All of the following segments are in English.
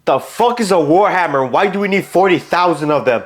The fuck is a Warhammer? Why do we need 40,000 of them?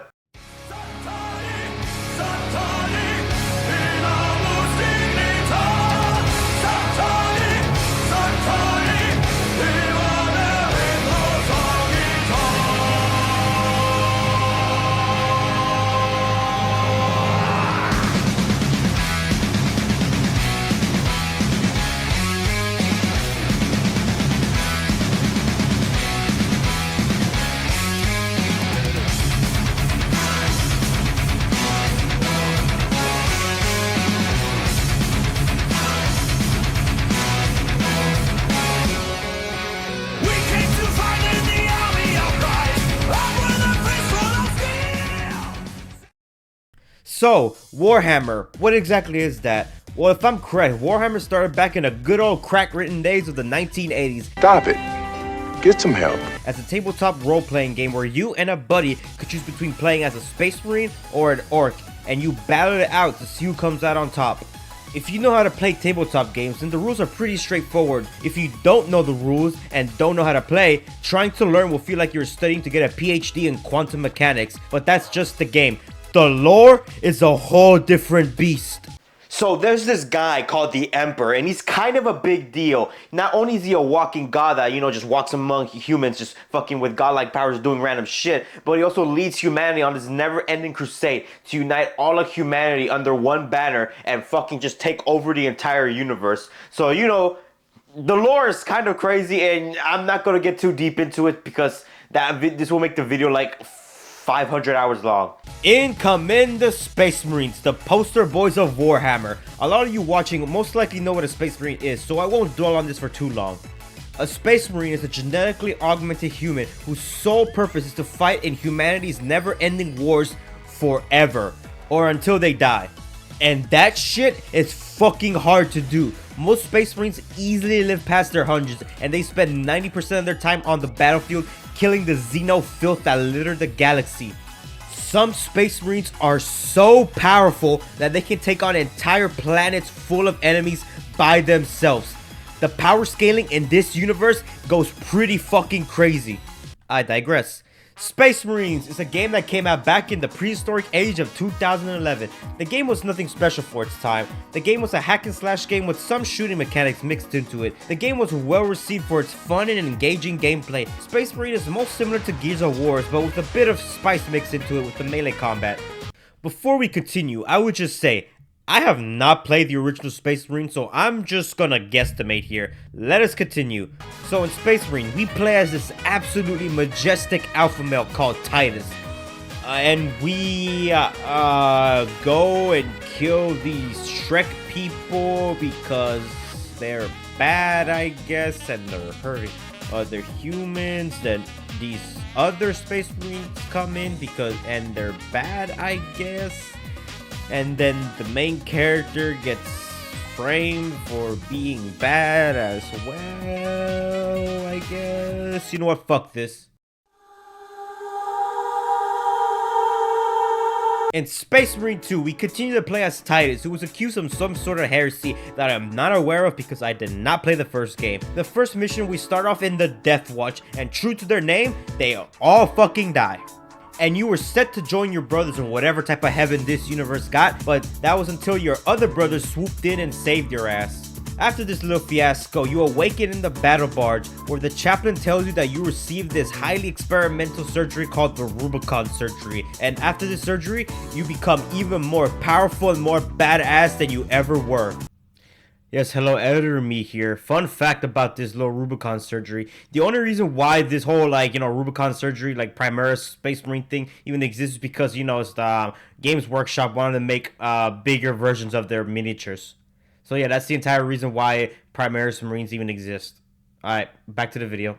So, Warhammer, what exactly is that? Well, if I'm correct, Warhammer started back in the good old crack-written days of the 1980s. Stop it. Get some help. As a tabletop role-playing game where you and a buddy could choose between playing as a space marine or an orc, and you battle it out to see who comes out on top. If you know how to play tabletop games, then the rules are pretty straightforward. If you don't know the rules and don't know how to play, trying to learn will feel like you're studying to get a PhD in quantum mechanics, but that's just the game. The lore is a whole different beast. So there's this guy called the Emperor, and he's kind of a big deal. Not only is he a walking god that, just walks among humans, just fucking with godlike powers doing random shit, but he also leads humanity on this never-ending crusade to unite all of humanity under one banner and fucking just take over the entire universe. So, the lore is kind of crazy, and I'm not gonna get too deep into it because this will make the video like 500 hours long. In come in the Space Marines, the poster boys of Warhammer. A lot of you watching most likely know what a Space Marine is, so I won't dwell on this for too long. A Space Marine is a genetically augmented human whose sole purpose is to fight in humanity's never-ending wars forever, or until they die. And that shit is fucking hard to do. Most Space Marines easily live past their hundreds, and they spend 90% of their time on the battlefield killing the Xeno filth that litter the galaxy. Some Space Marines are so powerful that they can take on entire planets full of enemies by themselves. The power scaling in this universe goes pretty fucking crazy. I digress. Space Marines is a game that came out back in the prehistoric age of 2011. The game was nothing special for its time. The game was a hack and slash game with some shooting mechanics mixed into it. The game was well received for its fun and engaging gameplay. Space Marine is most similar to Gears of War, but with a bit of spice mixed into it with the melee combat. Before we continue, I would just say, I have not played the original Space Marine, so I'm just gonna guesstimate here. Let us continue. So in Space Marine, we play as this absolutely majestic alpha male called Titus. And we go and kill these Shrek people because they're bad, I guess, and they're hurting other humans. Then these other Space Marines come in and they're bad, I guess. And then the main character gets framed for being bad as well, I guess. You know what? Fuck this. In Space Marine 2, we continue to play as Titus, who was accused of some sort of heresy that I'm not aware of because I did not play the first game. The first mission, we start off in the Death Watch, and true to their name, they all fucking die. And you were set to join your brothers in whatever type of heaven this universe got, but that was until your other brothers swooped in and saved your ass. After this little fiasco, you awaken in the battle barge, where the chaplain tells you that you received this highly experimental surgery called the Rubicon surgery, and after this surgery, you become even more powerful and more badass than you ever were. Yes, hello, editor me here. Fun fact about this little Rubicon surgery. The only reason why this whole, Rubicon surgery, Primaris Space Marine thing even exists is because, it's the Games Workshop wanted to make bigger versions of their miniatures. So yeah, that's the entire reason why Primaris Marines even exist. Alright, back to the video.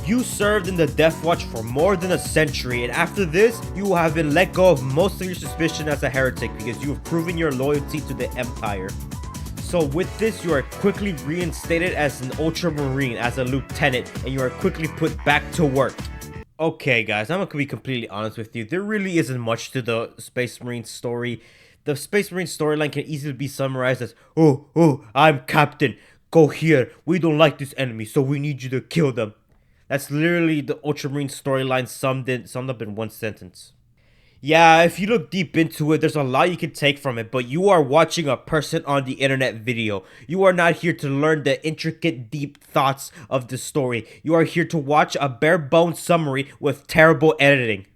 You served in the Death Watch for more than a century, and after this, you will have been let go of most of your suspicion as a heretic because you have proven your loyalty to the Empire. So with this, you are quickly reinstated as an Ultramarine, as a lieutenant, and you are quickly put back to work. Okay guys, I'm gonna be completely honest with you. There really isn't much to the Space Marine story. The Space Marine storyline can easily be summarized as, oh, I'm Captain. Go here. We don't like this enemy, so we need you to kill them. That's literally the Ultramarine storyline summed up in one sentence. Yeah, if you look deep into it, there's a lot you can take from it, but you are watching a person on the internet video. You are not here to learn the intricate, deep thoughts of the story. You are here to watch a bare bones summary with terrible editing.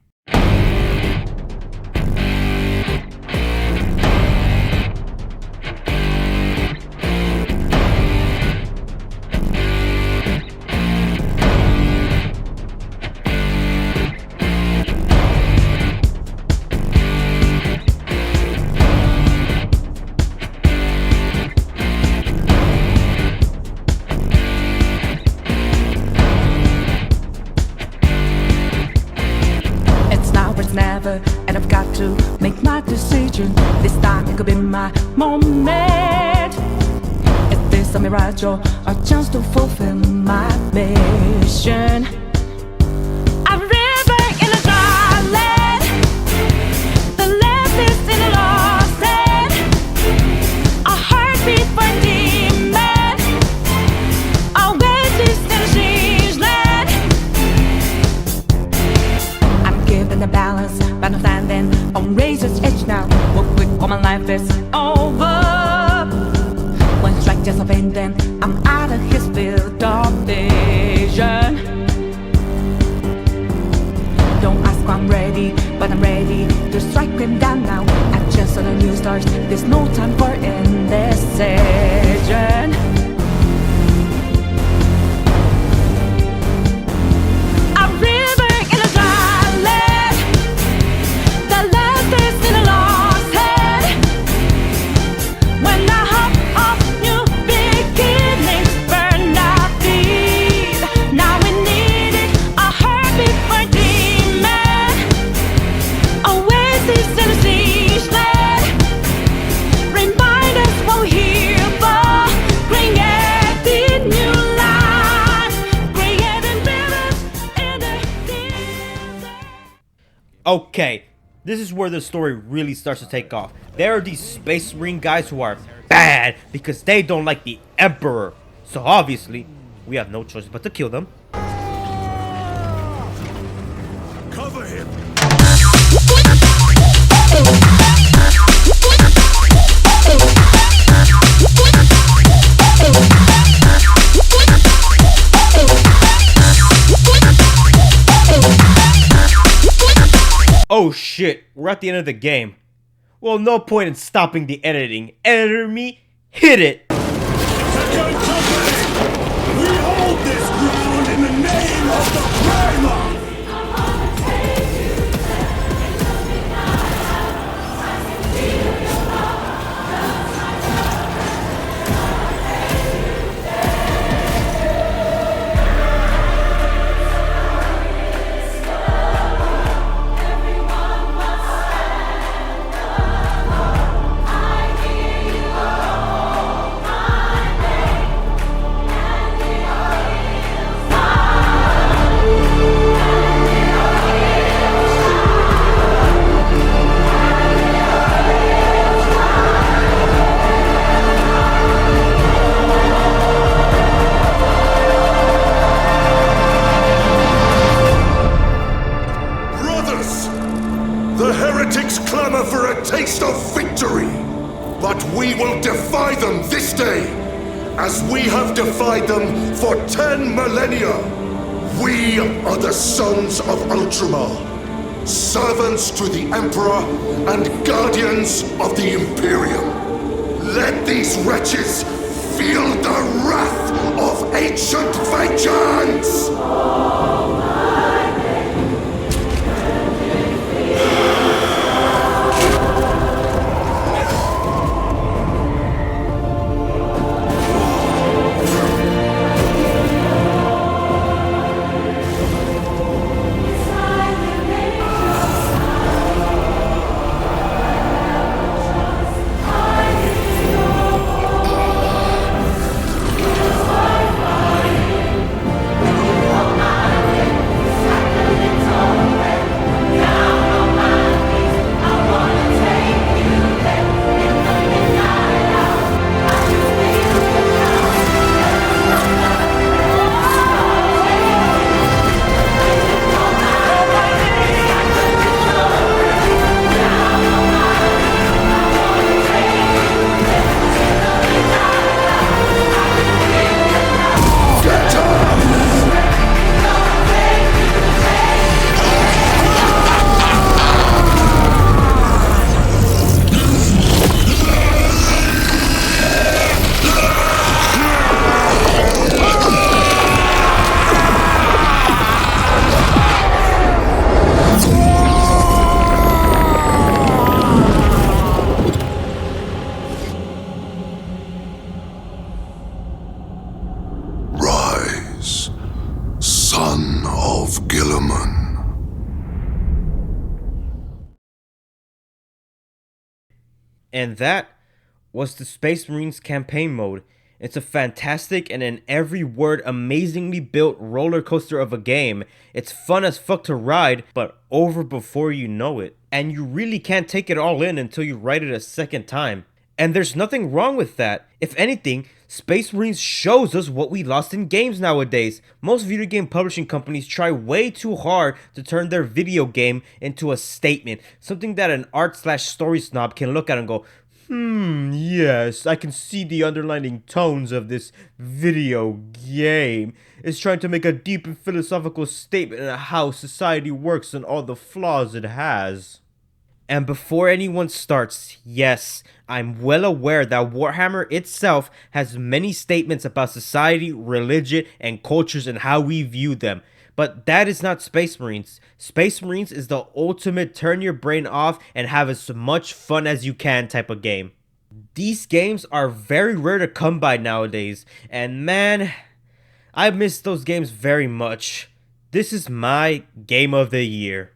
Never, and I've got to make my decision. This time it could be my moment. Is this a mirage or a chance to fulfill my mission? A river in a dry land, the left is in a lost land, a heartbeat for demon, a oasis in a siege land. I'm given the balance, but I'm standing on razor's edge now. Walk quick or my life is over. One strike just of pain, then I'm out of his field of vision. Don't ask why I'm ready, but I'm ready to strike him down now. I just saw the new stars, there's no time for indecision. Okay, this is where the story really starts to take off. There are these Space Marine guys who are bad because they don't like the Emperor. So obviously, we have no choice but to kill them. Cover him. Oh shit, we're at the end of the game. Well, no point in stopping the editing. Editor me, hit it! Second company! We hold this ground in the name of the Primer! The heretics clamor for a taste of victory, but we will defy them this day, as we have defied them for 10 millennia. We are the sons of Ultramar, servants to the Emperor and guardians of the Imperium. Let these wretches feel the wrath of ancient vengeance! Guilliman. And that was the Space Marines campaign mode. It's a fantastic and in every word amazingly built roller coaster of a game. It's fun as fuck to ride, but over before you know it. And you really can't take it all in until you ride it a second time. And there's nothing wrong with that. If anything, Space Marines shows us what we lost in games nowadays. Most video game publishing companies try way too hard to turn their video game into a statement. Something that an art/story snob can look at and go, yes, I can see the underlying tones of this video game. It's trying to make a deep and philosophical statement on how society works and all the flaws it has. And before anyone starts, yes, I'm well aware that Warhammer itself has many statements about society, religion, and cultures and how we view them. But that is not Space Marines. Space Marines is the ultimate turn your brain off and have as much fun as you can type of game. These games are very rare to come by nowadays, and man, I miss those games very much. This is my game of the year.